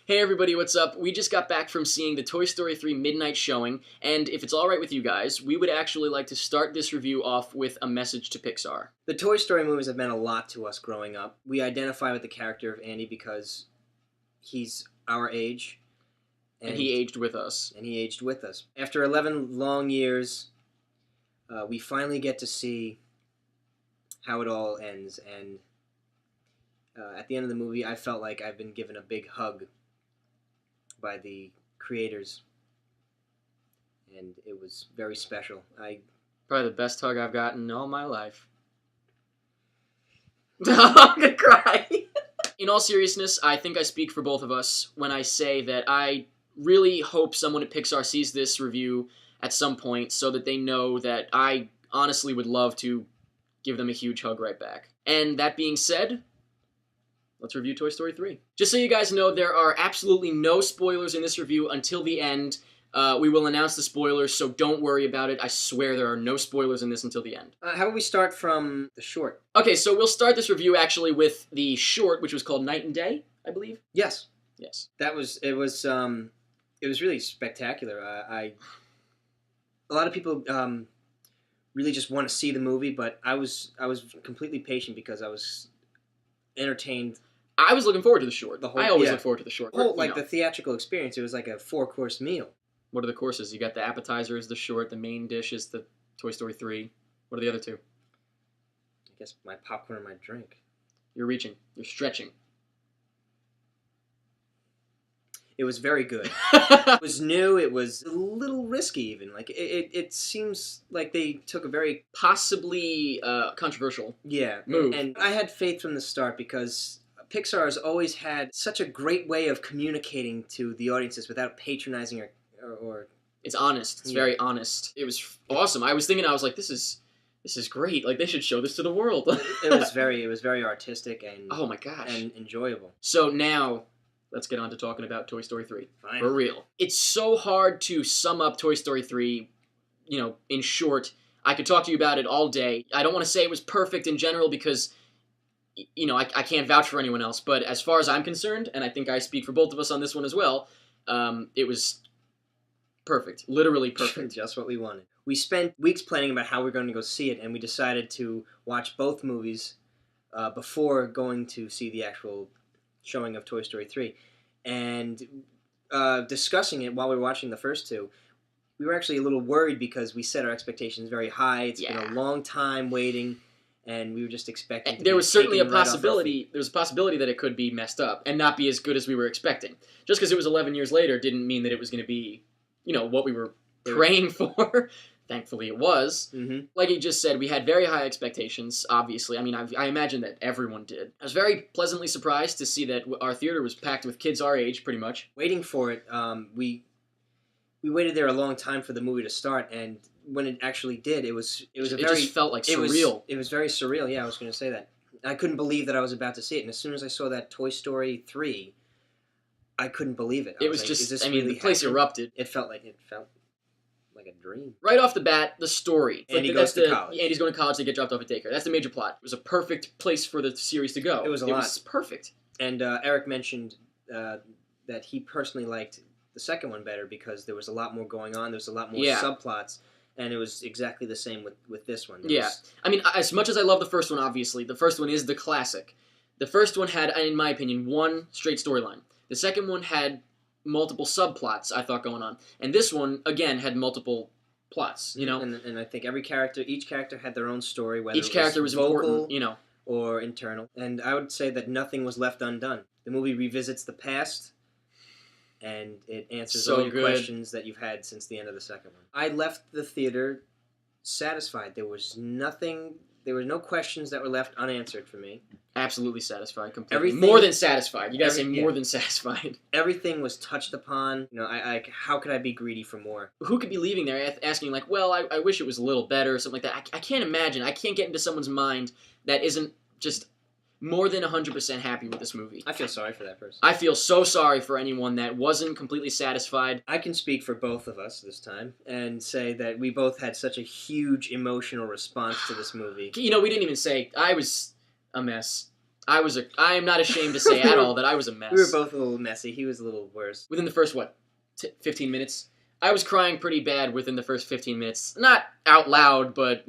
Hey everybody, what's up? We just got back from seeing the Toy Story 3 midnight showing, and if it's alright with you guys, we would actually like to start this review off with a message to Pixar. The Toy Story movies have meant a lot to us growing up. We identify with the character of Andy because he's our age. And he aged with us. After 11 long years, we finally get to see how it all ends, and at the end of the movie, I felt like I've been given a big hug by the creators, and it was very special. Probably the best hug I've gotten in all my life. I'm gonna cry. In all seriousness, I think I speak for both of us when I say that I really hope someone at Pixar sees this review at some point so that they know that I honestly would love to give them a huge hug right back. And that being said, let's review Toy Story 3. Just so you guys know, there are absolutely no spoilers in this review until the end. We will announce the spoilers, so don't worry about it. I swear there are no spoilers in this until the end. How about we start from the short? Okay, so we'll start this review actually with the short, which was called Night and Day, I believe. Yes. Yes. It was really spectacular. A lot of people really just want to see the movie, but I was completely patient because I was entertained. I was looking forward to the short. I always look forward to the short. The theatrical experience, it was like a 4-course meal. What are the courses? You got the appetizer is the short, the main dish is the Toy Story 3. What are the other two? I guess my popcorn and my drink. You're reaching. You're stretching. It was very good. It was new. It was a little risky even. Like, it seems like they took a very possibly controversial move. And I had faith from the start because Pixar has always had such a great way of communicating to the audiences without patronizing or it's honest. It's very honest. It was awesome. I was like, this is great. Like, they should show this to the world. It was very artistic and oh my gosh, and enjoyable. So now let's get on to talking about Toy Story 3. Fine. For real. It's so hard to sum up Toy Story 3, in short. I could talk to you about it all day. I don't want to say it was perfect in general because I can't vouch for anyone else, but as far as I'm concerned, and I think I speak for both of us on this one as well, it was perfect. Literally perfect. Just what we wanted. We spent weeks planning about how we were going to go see it, and we decided to watch both movies before going to see the actual showing of Toy Story 3. And discussing it while we were watching the first two, we were actually a little worried because we set our expectations very high. It's been a long time waiting, and we were just expecting there was certainly a possibility. There was a possibility that it could be messed up and not be as good as we were expecting. Just because it was 11 years later didn't mean that it was going to be, what we were praying for. Thankfully, it was. Mm-hmm. Like you just said, we had very high expectations, obviously. I mean, I imagine that everyone did. I was very pleasantly surprised to see that our theater was packed with kids our age, pretty much. Waiting for it, we waited there a long time for the movie to start, and when it actually did, it just felt like surreal. It was very surreal, yeah, I was going to say that. I couldn't believe that I was about to see it, and as soon as I saw that Toy Story 3, I couldn't believe it. It was like, just, really the place erupted. It felt like a dream. Right off the bat, the story. Andy goes to college. Andy's going to college, they get dropped off at daycare. That's the major plot. It was a perfect place for the series to go. It was was perfect. And Eric mentioned that he personally liked the second one better because there was a lot more going on. There was a lot more subplots. And it was exactly the same with this one. I mean, as much as I love the first one, obviously, the first one is the classic. The first one had, in my opinion, one straight storyline. The second one had multiple subplots, I thought, going on. And this one, again, had multiple plots, And I think each character had their own story, whether each character was vocal, important, or internal. And I would say that nothing was left undone. The movie revisits the past, and it answers all your questions that you've had since the end of the second one. I left the theater satisfied. There was no questions that were left unanswered for me. Absolutely satisfied, completely. More than satisfied. You gotta say more than satisfied. Everything was touched upon. How could I be greedy for more? Who could be leaving there asking, like, well, I wish it was a little better or something like that? I can't imagine. I can't get into someone's mind that isn't just more than 100% happy with this movie. I feel sorry for that person. I feel so sorry for anyone that wasn't completely satisfied. I can speak for both of us this time and say that we both had such a huge emotional response to this movie. We didn't even say I was a mess. I am not ashamed to say at all that I was a mess. We were both a little messy. He was a little worse. Within the first, 15 minutes? I was crying pretty bad within the first 15 minutes. Not out loud, but,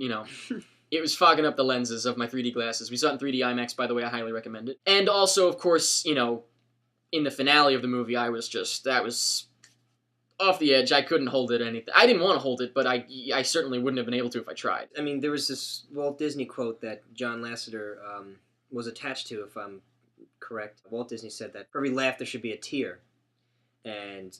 it was fogging up the lenses of my 3D glasses. We saw it in 3D IMAX, by the way. I highly recommend it. And also, of course, in the finale of the movie, that was off the edge. I couldn't hold it anything. I didn't want to hold it, but I certainly wouldn't have been able to if I tried. I mean, there was this Walt Disney quote that John Lasseter was attached to, if I'm correct. Walt Disney said that for every laugh there should be a tear. And,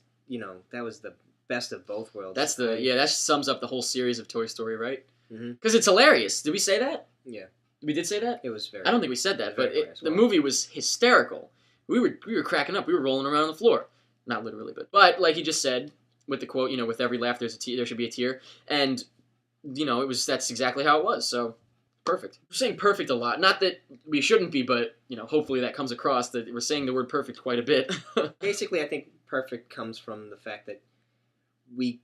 that was the best of both worlds. That sums up the whole series of Toy Story, right? Mm-hmm. Because it's hilarious. Did we say that? Yeah. We did say that? It was very... I don't think we said that, but the well. movie was hysterical. We were cracking up. We were rolling around on the floor. Not literally, but like you just said, with the quote, with every laugh there should be a tear. And, that's exactly how it was. So, perfect. We're saying perfect a lot. Not that we shouldn't be, but, hopefully that comes across that we're saying the word perfect quite a bit. Basically, I think perfect comes from the fact that we...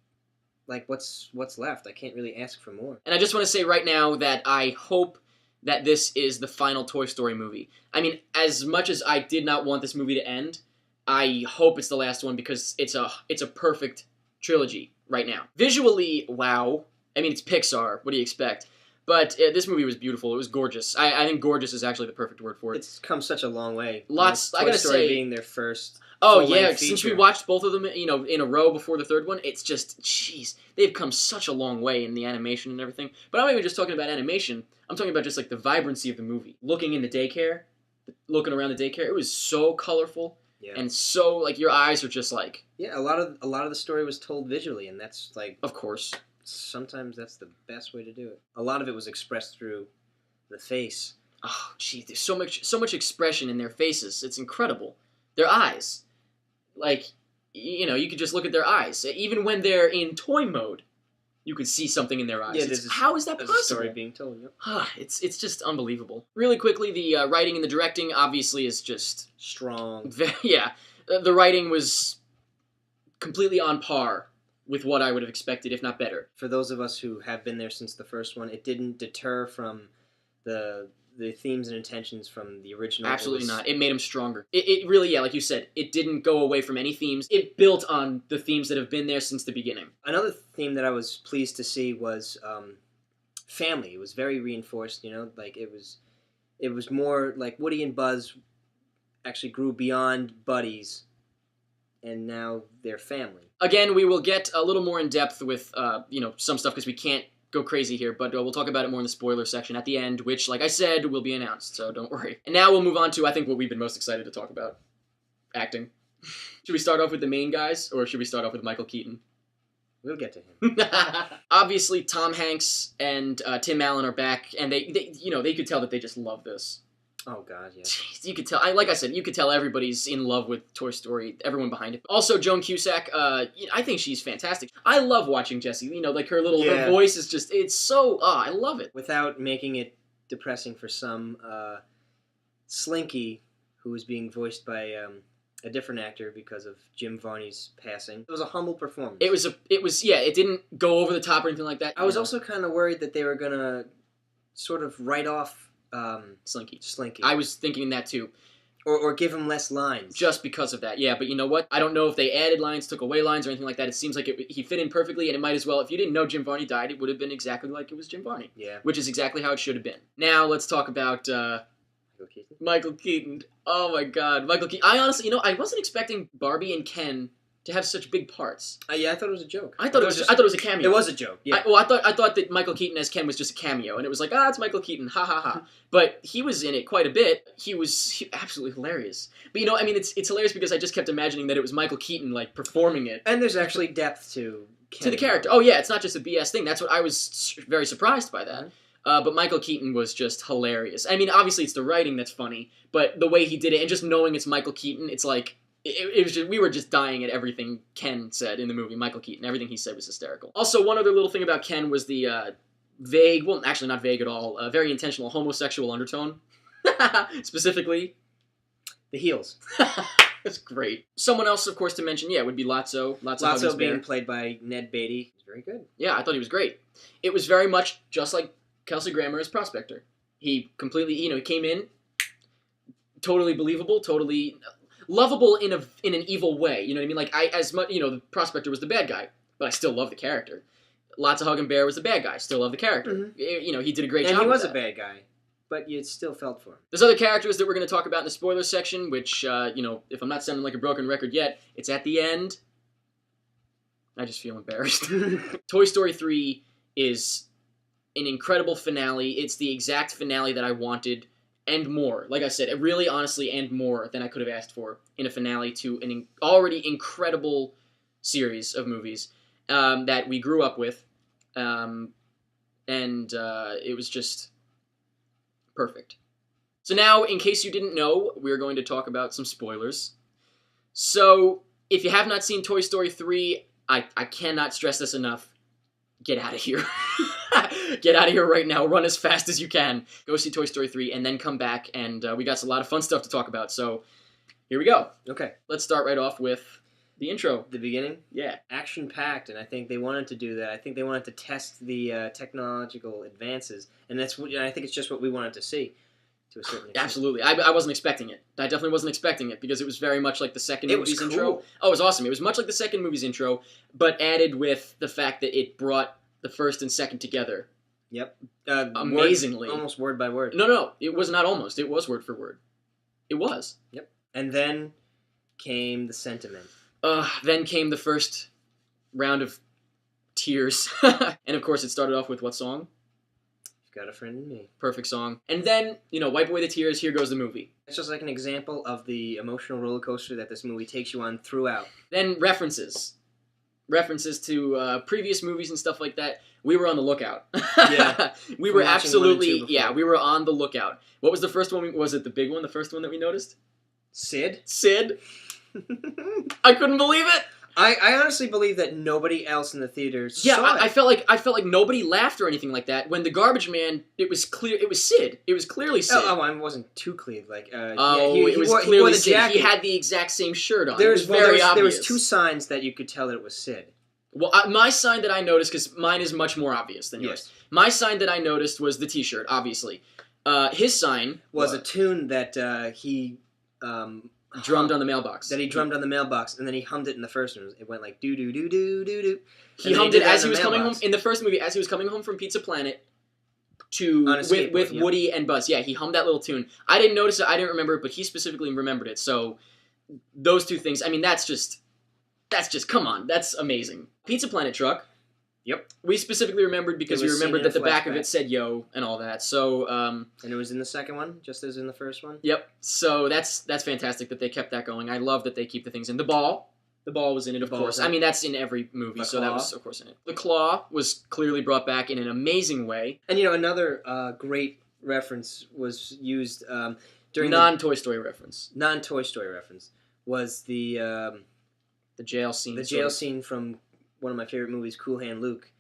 what's left? I can't really ask for more. And I just want to say right now that I hope that this is the final Toy Story movie. I mean, as much as I did not want this movie to end, I hope it's the last one because it's a perfect trilogy right now. Visually, wow. I mean, it's Pixar. What do you expect? But this movie was beautiful. It was gorgeous. I think gorgeous is actually the perfect word for it. It's come such a long way. Lots. Toy I gotta Story say, being their first. Oh yeah, feature. since we watched both of them, in a row before the third one, it's just, jeez, they've come such a long way in the animation and everything. But I'm not even just talking about animation. I'm talking about just like the vibrancy of the movie. Looking around the daycare, it was so colorful and so like your eyes are just like. Yeah, a lot of the story was told visually, and that's like. Of course. Sometimes that's the best way to do it. A lot of it was expressed through the face. Oh, gee, there's so much expression in their faces. It's incredible. Their eyes. Like, you could just look at their eyes. Even when they're in toy mode, you could see something in their eyes. Yeah, how is that possible? There's a story being told. Yep. It's just unbelievable. Really quickly, the writing and the directing obviously is just... strong. Yeah. The writing was completely on par with what I would have expected, if not better. For those of us who have been there since the first one, it didn't deter from the themes and intentions from the original. Absolutely not. It made them stronger. It really, like you said, it didn't go away from any themes. It built on the themes that have been there since the beginning. Another theme that I was pleased to see was family. It was very reinforced, like it was more like Woody and Buzz actually grew beyond buddies, and now they're family. Again, we will get a little more in depth with, some stuff because we can't go crazy here, but we'll talk about it more in the spoiler section at the end, which, like I said, will be announced, so don't worry. And now we'll move on to, I think, what we've been most excited to talk about. Acting. Should we start off with the main guys, or should we start off with Michael Keaton? We'll get to him. Obviously, Tom Hanks and Tim Allen are back, and they could tell that they just love this. Oh, God, yeah. Jeez, you could tell. Like I said, you could tell everybody's in love with Toy Story. Everyone behind it. Also, Joan Cusack. I think she's fantastic. I love watching Jessie. Like her her voice is just. It's so. I love it. Without making it depressing for some, Slinky, who was being voiced by a different actor because of Jim Varney's passing. It was a humble performance. It was. It didn't go over the top or anything like that. I was also kind of worried that they were gonna sort of write off. Slinky. I was thinking that too. Or give him less lines. Just because of that, yeah. But you know what? I don't know if they added lines, took away lines, or anything like that. It seems like he fit in perfectly, and it might as well. If you didn't know Jim Varney died, it would have been exactly like it was Jim Varney. Yeah. Which is exactly how it should have been. Now, let's talk about Michael Keaton. Oh my god. Michael Keaton. I honestly, I wasn't expecting Barbie and Ken to have such big parts. Yeah, I thought it was a joke. I thought it was a cameo. It was a joke. Yeah. I thought that Michael Keaton as Ken was just a cameo, and it was like, it's Michael Keaton, ha ha ha. But he was in it quite a bit. He was absolutely hilarious. But it's hilarious because I just kept imagining that it was Michael Keaton like performing it. And there's actually depth to the character. Oh yeah, it's not just a BS thing. That's what I was very surprised by that. But Michael Keaton was just hilarious. Obviously it's the writing that's funny, but the way he did it, and just knowing it's Michael Keaton, it's like. It was just, we were just dying at everything Ken said in the movie, Michael Keaton. Everything he said was hysterical. Also, one other little thing about Ken was the vague, well, actually not vague at all, very intentional homosexual undertone. Specifically. The heels. That's great. Someone else, of course, to mention, would be Lotso. Lotso being played by Ned Beatty. He's very good. Yeah, I thought he was great. It was very much just like Kelsey Grammer as Prospector. He completely, he came in, totally believable, totally lovable in an evil way. You know what I mean? Like as much, the Prospector was the bad guy, but I still love the character. Lots of Hug and Bear was the bad guy. Still love the character. Mm-hmm. He did a great job. And he was with a that. bad guy, but you still felt for him. There's other characters that we're going to talk about in the spoiler section, which, if I'm not sounding like a broken record yet, it's at the end. I just feel embarrassed. Toy Story 3 is an incredible finale. It's the exact finale that I wanted, and more. Like I said, really, honestly, and more than I could have asked for in a finale to an already incredible series of movies that we grew up with. It was just perfect. So now, in case you didn't know, we're going to talk about some spoilers. So, if you have not seen Toy Story 3, I cannot stress this enough. Get out of here. Get out of here right now. Run as fast as you can. Go see Toy Story 3 and then come back, and we got a lot of fun stuff to talk about. So, here we go. Okay. Let's start right off with the intro. The beginning? Yeah. Action-packed, and I think they wanted to do that. I think they wanted to test the technological advances, and I think it's just what we wanted to see, to a certain extent. Absolutely. I wasn't expecting it. I definitely wasn't expecting it, because it was very much like the second movie's cool. intro. Oh, it was awesome. It was much like the second movie's intro, but added with the fact that it brought the first and second together. Yep. Amazingly. Almost word by word. No. It was not almost. It was word for word. It was. Yep. And then came the sentiment. Then came the first round of tears. And of course it started off with what song? You've Got a Friend in Me. Perfect song. And then, wipe away the tears, here goes the movie. It's just like an example of the emotional roller coaster that this movie takes you on throughout. Then references. References to previous movies and stuff like that. We were on the lookout. Yeah. We were From watching 1 and 2 absolutely, before. we were on the lookout. What was the first one? Was it the big one, the first one that we noticed? Sid? Sid? I couldn't believe it. I honestly believe that nobody else in the theater Yeah, saw it. I felt like nobody laughed or anything like that. When the garbage man, it was clear, it was Sid. It was clearly Sid. I wasn't too clear. Like, it was wore clearly the Sid. jacket. He had the exact same shirt on. There It was was very obvious. There was 2 signs that you could tell that it was Sid. Well, my sign that I noticed, because mine is much more obvious than yours. Yes. My sign that I noticed was the T-shirt, obviously. His sign Was a tune that he drummed on the mailbox. That he drummed on the mailbox, and then he hummed it in the first one. It went like do do do do do do. He hummed it as he was coming home in the first movie, as he was coming home from Pizza Planet with Woody and Buzz. Yeah, he hummed that little tune. I didn't notice it, I didn't remember it, but he specifically remembered it. So those 2 things, I mean, that's just come on, that's amazing. Pizza Planet truck. Yep. We specifically remembered because we remembered that the back of it said "yo" and all that. So and it was in the second one, just as in the first one. Yep. So that's fantastic that they kept that going. I love that they keep the things in. The ball was in it, of course. I mean, that's in every movie, so that was, of course, in it. The claw was clearly brought back in an amazing way. And another great reference was used during non-Toy Story reference. Non-Toy Story reference was the jail scene. The jail scene from one of my favorite movies, Cool Hand Luke,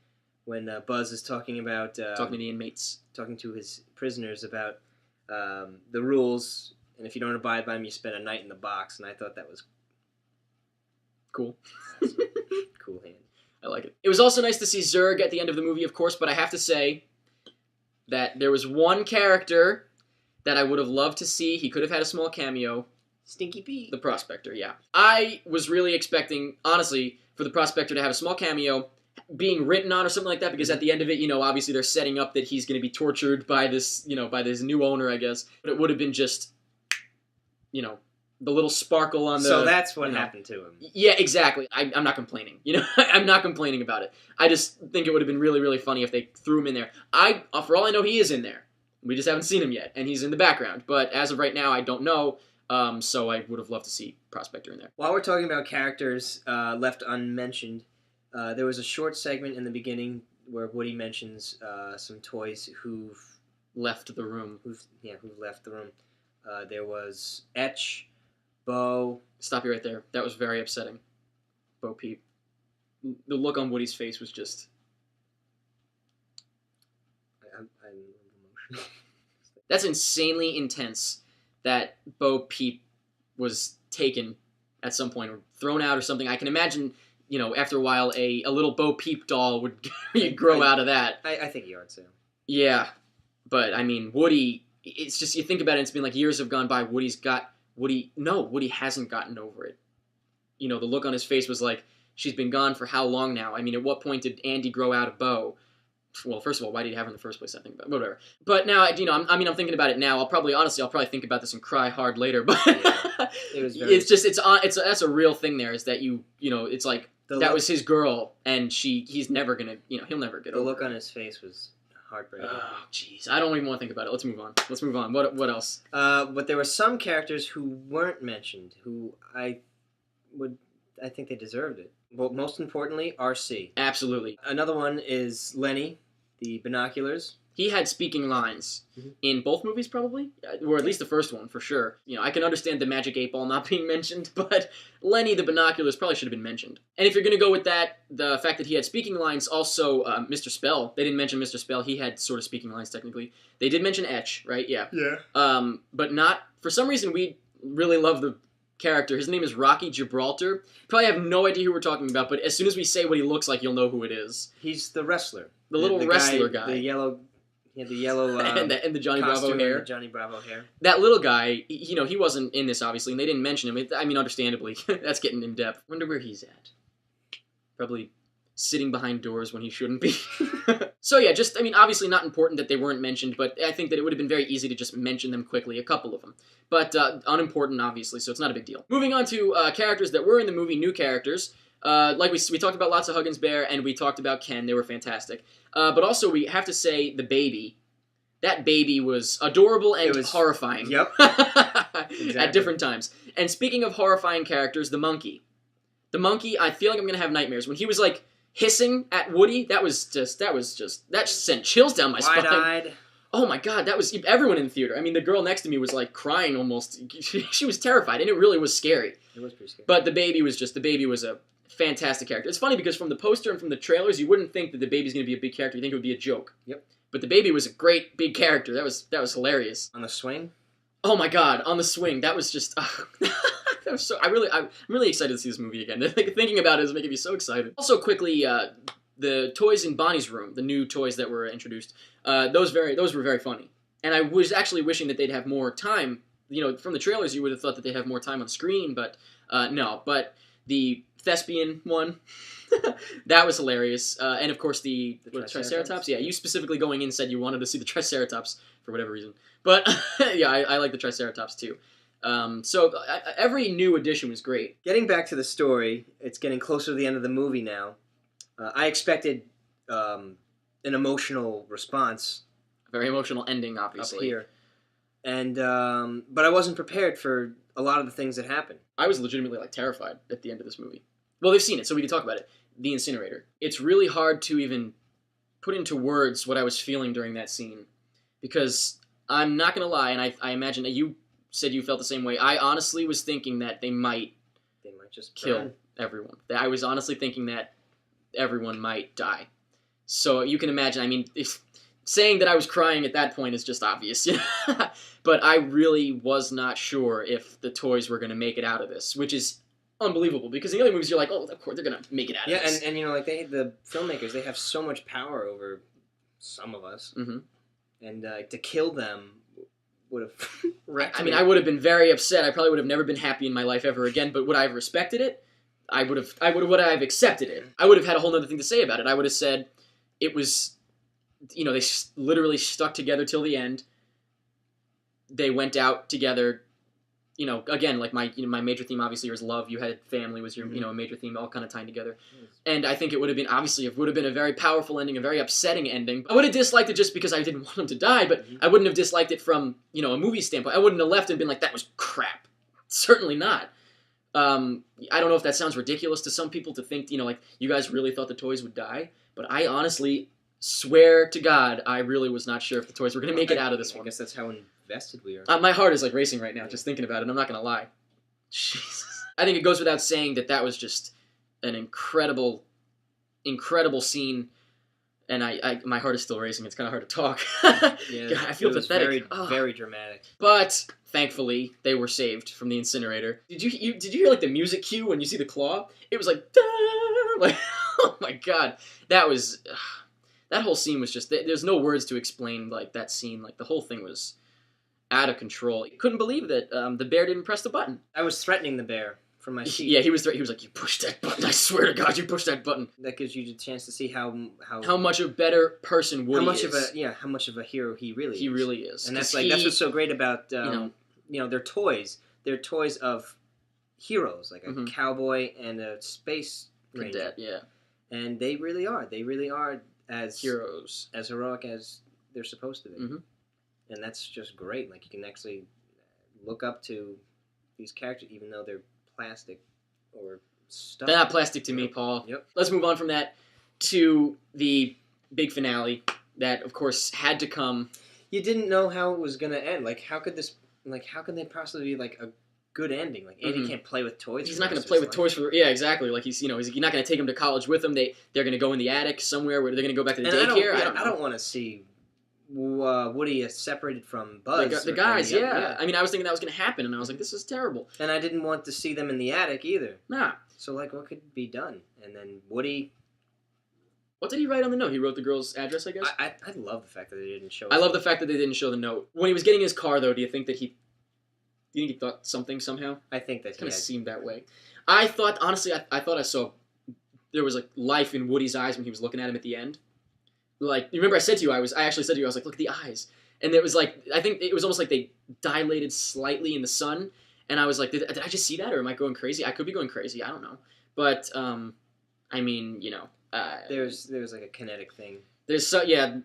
when Buzz is talking about talking to the inmates, talking to his prisoners about the rules, and if you don't abide by them, you spend a night in the box. And I thought that was cool. Cool Hand. I like it. It was also nice to see Zurg at the end of the movie, of course, but I have to say that there was one character that I would have loved to see. He could have had a small cameo. Stinky Pete. The Prospector, yeah. I was really expecting, honestly, for the Prospector to have a small cameo, being written on or something like that, because at the end of it, obviously they're setting up that he's going to be tortured by this, by this new owner, I guess. But it would have been just, the little sparkle on the... So that's what happened to him. Yeah, exactly. I'm not complaining. I'm not complaining about it. I just think it would have been really, really funny if they threw him in there. For all I know, he is in there. We just haven't seen him yet, and he's in the background. But as of right now, I don't know. So I would have loved to see Prospector in there. While we're talking about characters left unmentioned, there was a short segment in the beginning where Woody mentions some toys who've left the room. Who've left the room. There was Etch, Bo. Stop you right there. That was very upsetting. Bo Peep. The look on Woody's face was just... I'm emotional. That's insanely intense that Bo Peep was taken at some point or thrown out or something. I can imagine, after a while, a little Bo Peep doll would grow out of that. I think yard sale. Yeah, but I mean, Woody, it's just, you think about it, it's been like years have gone by. Woody hasn't gotten over it. You know, the look on his face was like, she's been gone for how long now? I mean, at what point did Andy grow out of Bo? Well, first of all, why did he have her in the first place? I think about whatever. But now, you know, I'm thinking about it now. I'll probably think about this and cry hard later. But Yeah. It was very... that's a real thing. There is that you know, it's like that was his girl, and he's never gonna, you know, he'll never get over. The look on his face was heartbreaking. Oh, jeez, I don't even want to think about it. Let's move on. What else? But there were some characters who weren't mentioned, who I think they deserved it. Well, most importantly, RC. Absolutely. Another one is Lenny, the binoculars. He had speaking lines in both movies, probably, or at least the first one for sure. You know, I can understand the Magic 8 Ball not being mentioned, but Lenny the binoculars probably should have been mentioned. And if you're gonna go with that, the fact that he had speaking lines, also Mr. Spell. They didn't mention Mr. Spell. He had sort of speaking lines technically. They did mention Etch, right? Yeah. Yeah. But not for some reason we really love the character. His name is Rocky Gibraltar. Probably have no idea who we're talking about, but as soon as we say what he looks like, you'll know who it is. He's the wrestler. The little wrestler guy. The yellow... He had the yellow and the Johnny Bravo hair. The Johnny Bravo hair. That little guy, you know, he wasn't in this, obviously, and they didn't mention him. I mean, understandably, that's getting in depth. Wonder where he's at. Probably sitting behind doors when he shouldn't be. So yeah, just, I mean, obviously not important that they weren't mentioned, but I think that it would have been very easy to just mention them quickly, a couple of them. But unimportant, obviously, so it's not a big deal. Moving on to characters that were in the movie, new characters. Like we talked about lots of Huggins Bear, and we talked about Ken. They were fantastic. But also, we have to say the baby. That baby was adorable and horrifying. Yep. Exactly. At different times. And speaking of horrifying characters, the monkey. The monkey, I feel like I'm going to have nightmares. When he was, like, hissing at Woody, that sent chills down my spine. Wide-eyed. Oh my god, that was everyone in the theater. I mean, the girl next to me was, like, crying almost. She was terrified, and it really was scary. It was pretty scary. But the baby was a fantastic character. It's funny because from the poster and from the trailers, you wouldn't think that the baby's going to be a big character. You think it would be a joke. Yep. But the baby was a great big character. That was hilarious. On the swing? Oh my god, on the swing. That was just that was so I'm really excited to see this movie again. Thinking about it is making me so excited. Also quickly, the toys in Bonnie's room, the new toys that were introduced, those were very funny. And I was actually wishing that they'd have more time. You know, from the trailers you would have thought that they'd have more time on screen, but no. But the thespian one, that was hilarious. And of course the Triceratops. Yeah, you specifically going in said you wanted to see the Triceratops for whatever reason. But yeah, I like the Triceratops too. So every new addition was great. Getting back to the story, it's getting closer to the end of the movie now. I expected an emotional response. A very emotional ending, obviously. Up here. And but I wasn't prepared for a lot of the things that happened. I was legitimately terrified at the end of this movie. Well, they've seen it, so we can talk about it. The incinerator. It's really hard to even put into words what I was feeling during that scene, because I'm not gonna lie, and I imagine that you said you felt the same way. I honestly was thinking that they might just kill everyone. I was honestly thinking that everyone might die. So you can imagine. I mean, saying that I was crying at that point is just obvious. But I really was not sure if the toys were going to make it out of this, which is unbelievable, because in the other movies you're like, oh, of course they're going to make it out of this. Yeah, and you know, like the filmmakers, they have so much power over some of us. Mm-hmm. And to kill them would have wrecked me. I would have been very upset. I probably would have never been happy in my life ever again, but would I have respected it? Would I have accepted it? I would have had a whole other thing to say about it. I would have said it was, you know, they literally stuck together till the end. They went out together, you know, again, like my major theme obviously was love. You had family was your, you know, a major theme, all kind of tying together. And I think it would have been, obviously, it would have been a very powerful ending, a very upsetting ending. I would have disliked it just because I didn't want him to die, but I wouldn't have disliked it from, you know, a movie standpoint. I wouldn't have left and been like, that was crap. Certainly not. I don't know if that sounds ridiculous to some people to think, you know, like, you guys really thought the toys would die, but I honestly swear to God, I really was not sure if the toys were going to make it out of this one. I guess that's how invested we are. My heart is racing right now just thinking about it. I'm not going to lie. Jesus. I think it goes without saying that was just an incredible, incredible scene, and my heart is still racing. It's kind of hard to talk. Yeah, God, I feel pathetic. Very dramatic. But thankfully, they were saved from the incinerator. Did you hear like the music cue when you see the claw? It was like, like, oh my God, that whole scene was just. There's no words to explain like that scene. Like the whole thing was out of control. He couldn't believe that the bear didn't press the button. I was threatening the bear from my seat. Yeah, he was like, you pushed that button. I swear to God, you pushed that button. That gives you the chance to see how much a better person Woody how much of a hero he really is. He really is. And that's what's so great about they're toys. They're toys of heroes, like a cowboy and a space ranger. Cadet, yeah. And they really are. They really are as heroes, as heroic as they're supposed to be. Mm-hmm. And that's just great. Like, you can actually look up to these characters, even though they're plastic or stuff. They're not plastic to me, Paul. Yep. Let's move on from that to the big finale that, of course, had to come. You didn't know how it was going to end. Like, how could they possibly be, like, a good ending? Like, Andy can't play with toys. He's not going to play with toys for... Yeah, exactly. Like, you're not going to take him to college with him. They're going to go in the attic somewhere where they're going to go back to the daycare. I don't want to see Woody separated from Buzz. The guys, yeah. I mean, I was thinking that was going to happen, and I was like, this is terrible. And I didn't want to see them in the attic either. Nah. So, like, what could be done? And then Woody... What did he write on the note? He wrote the girl's address, I guess? I love the fact that they didn't show... I love the fact that they didn't show the note. When he was getting his car, though, do you think he thought something somehow? I think that it kind of seemed that way. I thought, honestly, I thought I saw... There was, like, life in Woody's eyes when he was looking at him at the end. Like, you remember I said to you, I actually said to you, I was like, look at the eyes. And it was like, I think it was almost like they dilated slightly in the sun. And I was like, did I just see that, or am I going crazy? I could be going crazy, I don't know. But, I mean, there's like a kinetic thing.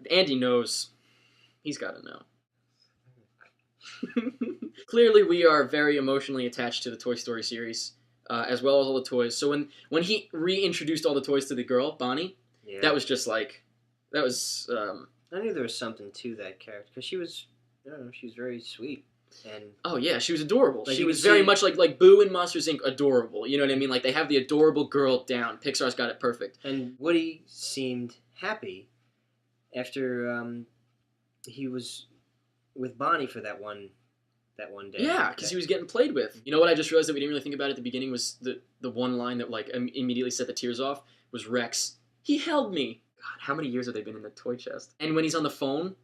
Andy knows. He's got to know. Clearly, we are very emotionally attached to the Toy Story series, as well as all the toys. So when he reintroduced all the toys to the girl, Bonnie, that was just like, that was... I knew there was something to that character, because she was, I don't know, she was very sweet. And oh yeah, she was adorable. She was very much like Boo and Monsters Inc. adorable. You know what I mean? Like, they have the adorable girl down. Pixar's got it perfect. And Woody seemed happy after he was with Bonnie for that one day. Yeah, because he was getting played with. You know what I just realized that we didn't really think about at the beginning was the one line that like immediately set the tears off was Rex. He held me. God, how many years have they been in the toy chest? And when he's on the phone,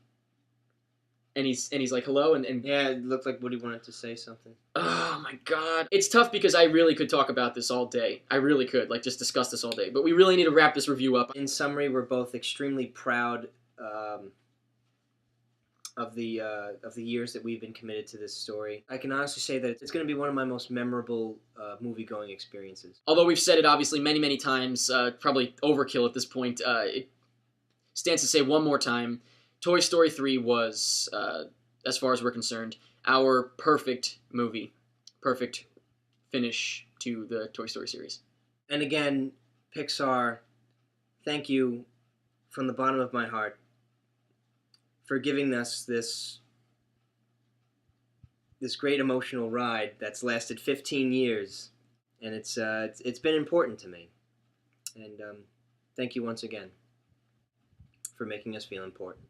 and he's like, hello, and yeah, it looked like Woody wanted to say something. Oh my God, it's tough because I really could talk about this all day. I really could, like, just discuss this all day. But we really need to wrap this review up. In summary, we're both extremely proud of the years that we've been committed to this story. I can honestly say that it's going to be one of my most memorable movie-going experiences. Although we've said it obviously many, many times, probably overkill at this point, it stands to say one more time, Toy Story 3 was, as far as we're concerned, our perfect movie. Perfect finish to the Toy Story series. And again, Pixar, thank you from the bottom of my heart for giving us this great emotional ride that's lasted 15 years. And it's been important to me. And thank you once again for making us feel important.